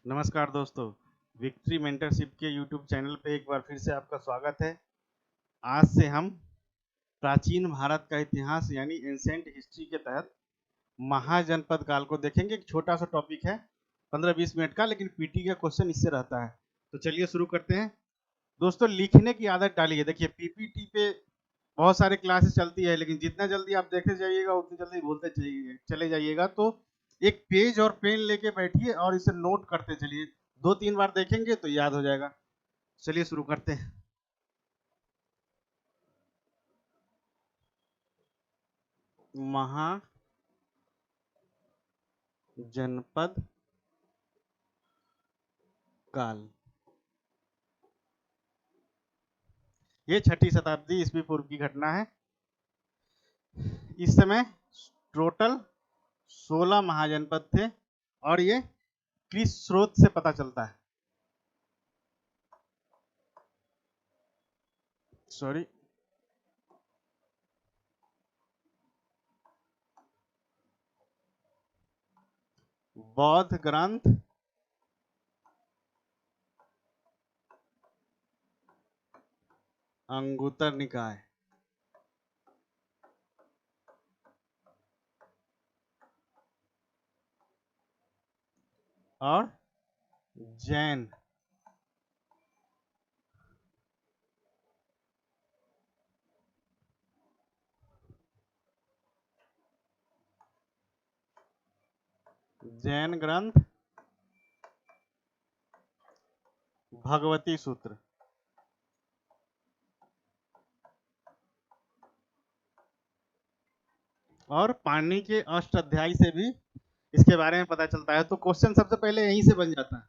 नमस्कार दोस्तों, victory mentorship के यूट्यूब चैनल पे एक बार फिर से आपका स्वागत है। आज से हम प्राचीन भारत का इतिहास यानी एंसेंट हिस्ट्री के तहत महाजनपद काल को देखेंगे। एक छोटा सा टॉपिक है, 15-20 मिनट का, लेकिन पीटी का क्वेश्चन इससे रहता है। तो चलिए शुरू करते हैं। दोस्तों, लिखने की आदत डालिए। देखिए, पीपीटी पे बहुत सारे क्लासेस चलती है, लेकिन जितना जल्दी आप देखते जाइएगा उतनी जल्दी भूलते चले जाइएगा। तो एक पेज और पेन लेके बैठिए और इसे नोट करते चलिए। 2-3 बार देखेंगे तो याद हो जाएगा। चलिए शुरू करते हैं। महाजनपद काल, ये 6ठी शताब्दी ईस्वी पूर्व की घटना है। इस समय टोटल 16 महाजनपद थे और ये किस स्रोत से पता चलता है? सॉरी, बौद्ध ग्रंथ अंगुत्तर निकाय और जैन जैन ग्रंथ भगवती सूत्र। और पाणिनि के अष्टाध्यायी से भी इसके बारे में पता चलता है। तो क्वेश्चन सबसे पहले यहीं से बन जाता है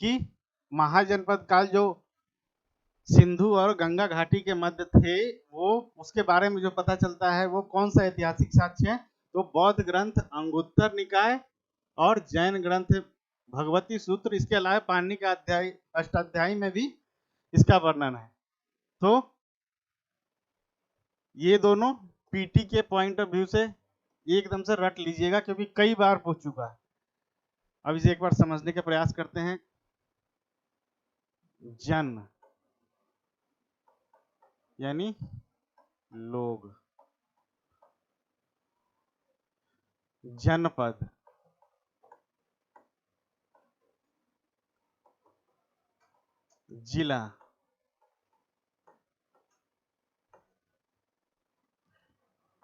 कि महाजनपद काल जो सिंधु और गंगा घाटी के मध्य थे, वो उसके बारे में जो पता चलता है वो कौन सा ऐतिहासिक साक्ष्य है? तो बौद्ध ग्रंथ अंगुत्तर निकाय और जैन ग्रंथ भगवती सूत्र। इसके अलावा पाणिनि का अध्याय अष्टाध्यायी में भी इसका वर्णन है। तो ये दोनों पीटी के पॉइंट ऑफ व्यू से एकदम से रट लीजिएगा, क्योंकि कई बार पूछ चुका है। अब इसे एक बार समझने का प्रयास करते हैं। जन यानी लोग, जनपद जिला,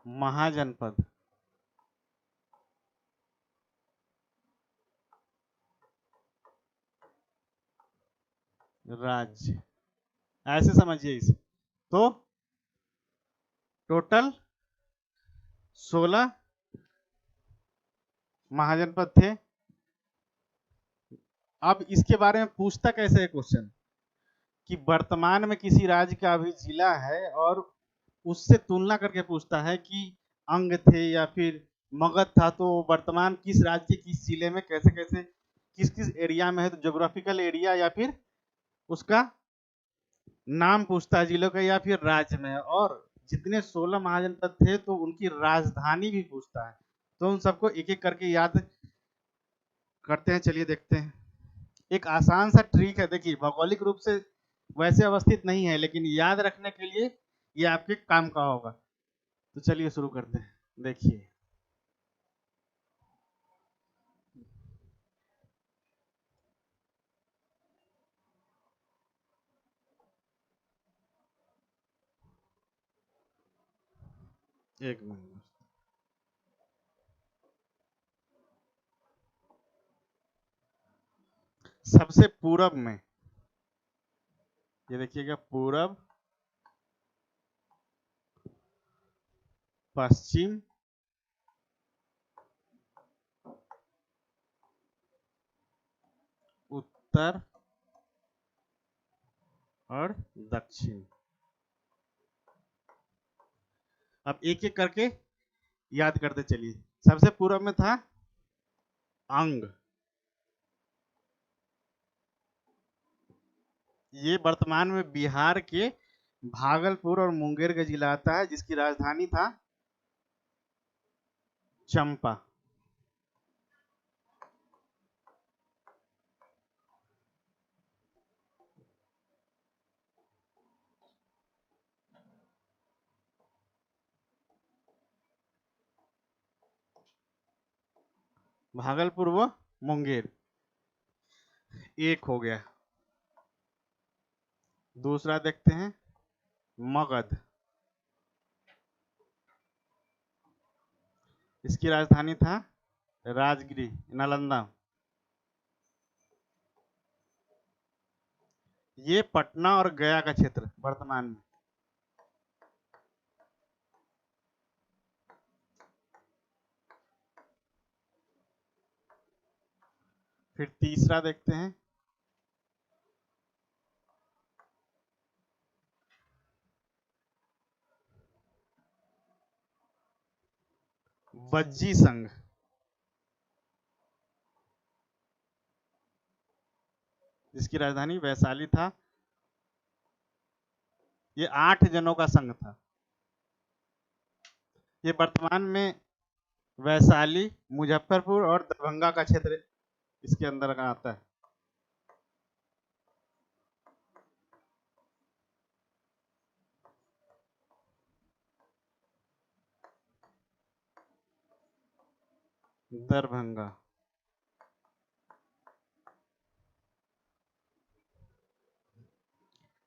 महाजनपद राज्य। ऐसे समझिए इसे। तो टोटल 16 महाजनपद थे। अब इसके बारे में पूछता कैसे है क्वेश्चन कि वर्तमान में किसी राज्य का अभी जिला है और उससे तुलना करके पूछता है कि अंग थे या फिर मगध था, तो वर्तमान किस राज्य के किस जिले में कैसे कैसे किस किस एरिया में है। तो ज्योग्राफिकल एरिया या फिर उसका नाम पूछता है जिलों का या फिर राज्य में। और जितने 16 महाजनपद थे तो उनकी राजधानी भी पूछता है। तो उन सबको एक एक करके याद करते हैं। चलिए देखते हैं। एक आसान सा ट्रिक है। देखिए, भौगोलिक रूप से वैसे अवस्थित नहीं है, लेकिन याद रखने के लिए ये आपके काम का होगा। तो चलिए शुरू करते हैं। देखिए, एक मिनट। सबसे पूरब में, ये देखिएगा, पूरब, पश्चिम, उत्तर और दक्षिण। अब एक एक करके याद करते चलिए। सबसे पूरब में था अंग। ये वर्तमान में बिहार के भागलपुर और मुंगेर का जिला आता है, जिसकी राजधानी था चंपा। भागलपुर व मुंगेर, एक हो गया। दूसरा देखते हैं मगध, इसकी राजधानी था राजगीर, नालंदा। ये पटना और गया का क्षेत्र वर्तमान में। फिर तीसरा देखते हैं बज्जी संघ, जिसकी राजधानी वैशाली था। ये 8 जनों का संघ था। ये वर्तमान में वैशाली, मुजफ्फरपुर और दरभंगा का क्षेत्र इसके अंदर का आता है। दरभंगा।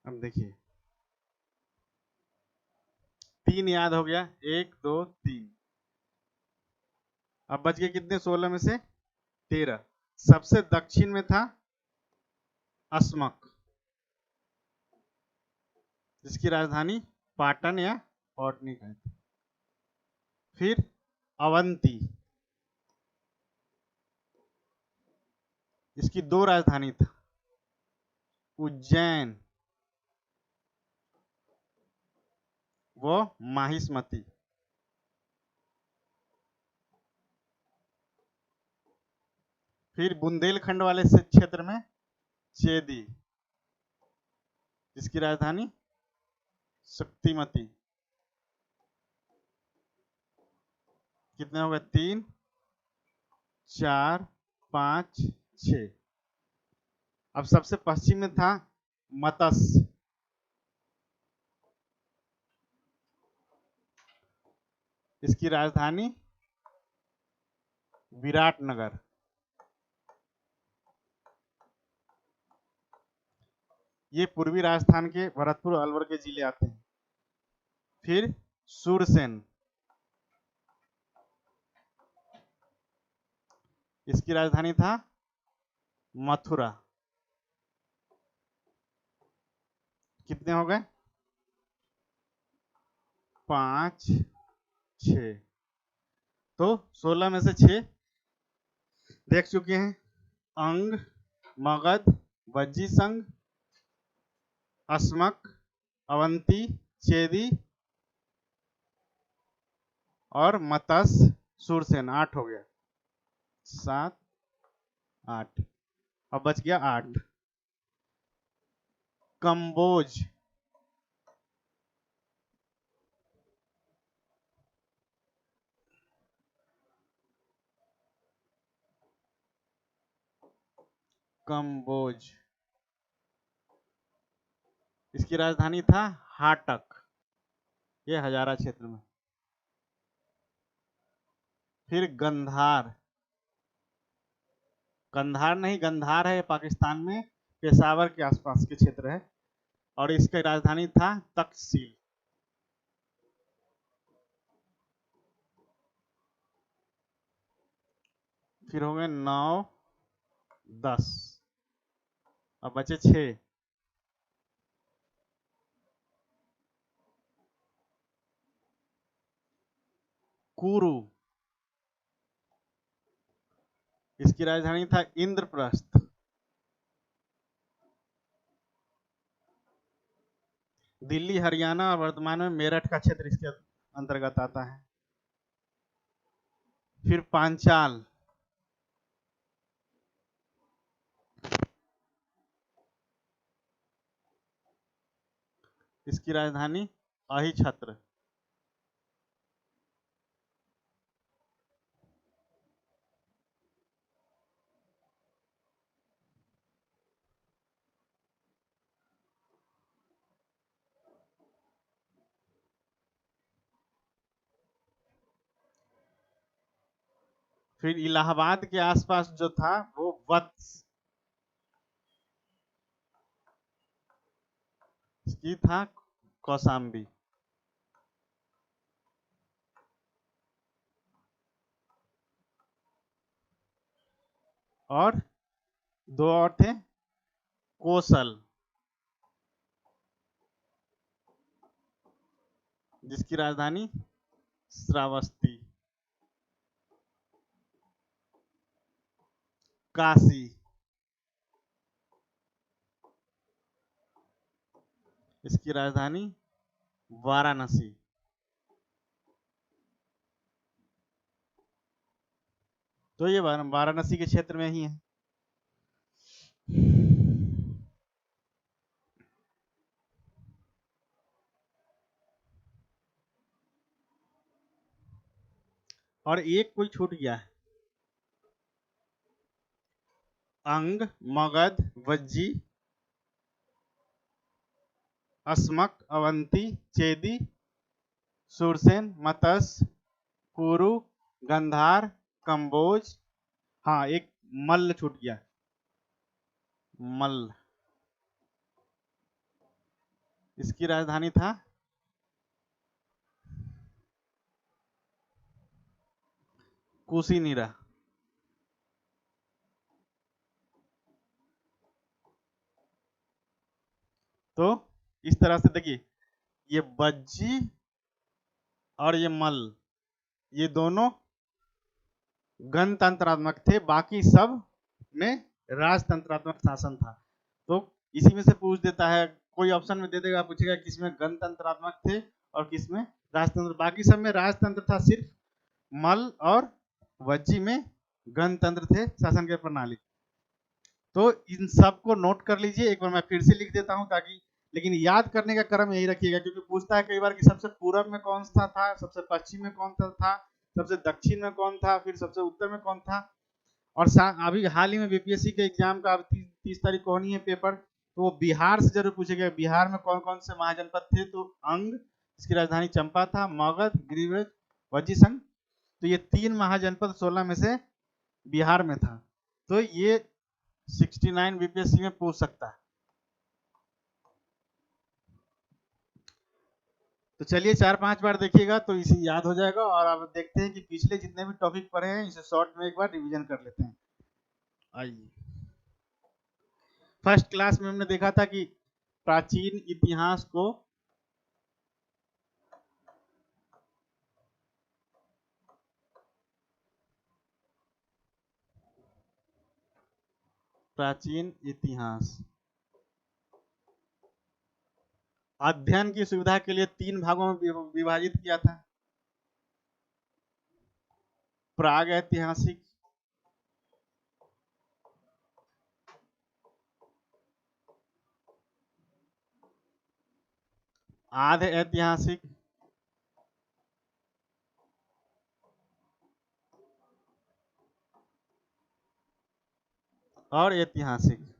अब देखिए 3 याद हो गया, 1 2 3। अब बच गए कितने? 16 में से 13। सबसे दक्षिण में था अस्मक, जिसकी राजधानी पाटन या पटनी का थी। फिर अवंती, इसकी 2 राजधानी था, उज्जैन वो माहिष्मती। फिर बुंदेलखंड वाले से क्षेत्र में चेदी, जिसकी राजधानी शक्तिमती। कितने हो गए? 3 4 5 6। अब सबसे पश्चिम में था मत्स्य, इसकी राजधानी विराटनगर। ये पूर्वी राजस्थान के भरतपुर अलवर के जिले आते हैं। फिर सूरसेन, इसकी राजधानी था मथुरा। कितने हो गए? 5 6। तो 16 में से 6 देख चुके हैं। अंग, मगध, वज्जी संघ, अस्मक, अवंती, चेदी और मत्स्य, सूरसेन। 8 हो गया। 7 8। अब बच गया 8। कंबोज, कंबोज, इसकी राजधानी था हाटक, ये हजारा क्षेत्र में। फिर गंधार, कंधार नहीं गंधार है, पाकिस्तान में पेशावर के आसपास के क्षेत्र है और इसकी राजधानी था तक्षशिल। फिर हो गए 9 10। अब बचे 6। कुरु, इसकी राजधानी था इंद्रप्रस्थ। दिल्ली, हरियाणा और वर्तमान में मेरठ का क्षेत्र इसके अंतर्गत आता है। फिर पांचाल, इसकी राजधानी अहिछत्र। फिर इलाहाबाद के आसपास जो था वो वत्स की था कौशाम्बी। और दो और थे कोसल, जिसकी राजधानी श्रावस्ती। काशी, इसकी राजधानी वाराणसी। तो ये वाराणसी के क्षेत्र में ही है। और एक कोई छूट गया है, अंग, मगध, वज्जी, अस्मक, अवंती, चेदी, सुरसेन, मत्स्य, कुरु, गंधार, कंबोज। हाँ, एक मल्ल छूट गया, मल्ल। इसकी राजधानी था कुशीनीरा। तो इस तरह से देखिए, ये बज्जी और ये मल्ल, ये दोनों गणतंत्रात्मक थे, बाकी सब में राजतंत्रात्मक शासन था। तो इसी में से पूछ देता है, कोई ऑप्शन में दे देगा, पूछेगा किसमें गणतंत्रात्मक थे और किसमें राजतंत्र। बाकी सब में राजतंत्र था, सिर्फ मल्ल और वज्जी में गणतंत्र थे, शासन के प्रणाली। तो इन सब को नोट कर लीजिए, एक बार मैं फिर से लिख देता हूं ताकि, लेकिन याद करने का क्रम यही रखिएगा, क्योंकि पूछता है कई बार कि सबसे पूर्व में कौन सा था, सबसे पश्चिम में कौन सा था, सबसे दक्षिण में कौन था, फिर सबसे उत्तर में कौन था। और अभी हाल ही में बीपीएससी के एग्जाम का 30 तारीख को होनी है पेपर, तो वो बिहार से जरूर पूछेगा, बिहार में कौन कौन से महाजनपद थे। तो अंग, इसकी राजधानी चंपा था, मगध, गिरिव्रज, वज्जी संघ, तो ये 3 महाजनपद 16 में से बिहार में था। तो ये 69 बीपीएससी में पूछ सकता है। तो चलिए 4-5 बार देखिएगा तो इसे याद हो जाएगा। और अब देखते हैं कि पिछले जितने भी टॉपिक पढ़े हैं इसे शॉर्ट में एक बार रिवीजन कर लेते हैं। आइए, फर्स्ट क्लास में हमने देखा था कि प्राचीन इतिहास को प्राचीन इतिहास अध्ययन की सुविधा के लिए 3 भागों में विभाजित किया था। प्राग ऐतिहासिक, आधे ऐतिहासिक और ऐतिहासिक।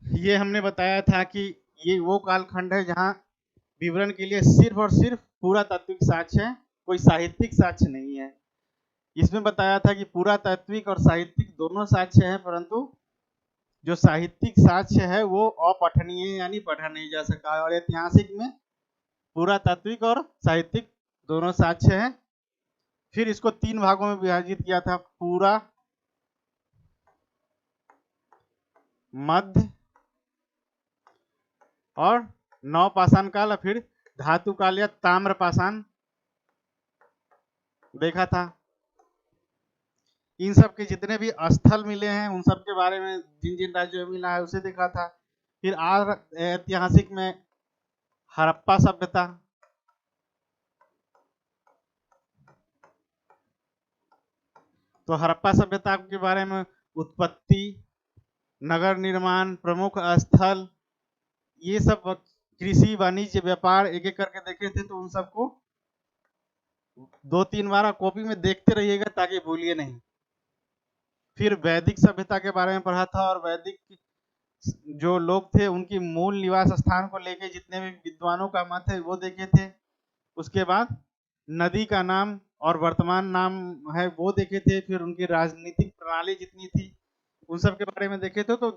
ये हमने बताया था कि ये वो कालखंड है जहां विवरण के लिए सिर्फ और सिर्फ पुरातात्विक साक्ष्य है, कोई साहित्यिक साक्ष्य नहीं है। इसमें बताया था कि पुरातात्विक और साहित्यिक दोनों साक्ष्य हैं, परंतु जो साहित्यिक साक्ष्य है वो अपठनीय यानी पढ़ा नहीं जा सका। और ऐतिहासिक में पुरातात्विक और साहित्यिक दोनों साक्ष्य हैं। फिर इसको 3 भागों में विभाजित किया था, पूरा, मध्य और नवपाषाण काल, और फिर धातु काल या ताम्रपाषाण देखा था। इन सब के जितने भी स्थल मिले हैं उन सब के बारे में, जिन जिन राज्यों में मिला है उसे देखा था। फिर ऐतिहासिक में हड़प्पा सभ्यता, तो हड़प्पा सभ्यता के बारे में उत्पत्ति, नगर निर्माण, प्रमुख स्थल, ये सब, कृषि, वाणिज्य, व्यापार, एक एक करके देखे थे। तो उन सबको 2-3 बार कॉपी में देखते रहिएगा ताकि भूलिए नहीं। फिर वैदिक सभ्यता के बारे में पढ़ा था, और वैदिक जो लोग थे उनकी मूल निवास स्थान को लेके जितने भी विद्वानों का मत है वो देखे थे। उसके बाद नदी का नाम और वर्तमान नाम है वो देखे थे। फिर उनकी राजनीतिक प्रणाली जितनी थी उन सब के बारे में देखे थे। तो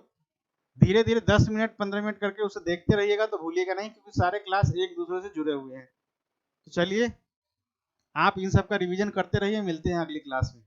धीरे धीरे 10 मिनट 15 मिनट करके उसे देखते रहिएगा तो भूलिएगा नहीं, क्योंकि सारे क्लास एक दूसरे से जुड़े हुए हैं। तो चलिए आप इन सब का रिवीजन करते रहिए, मिलते हैं अगली क्लास में।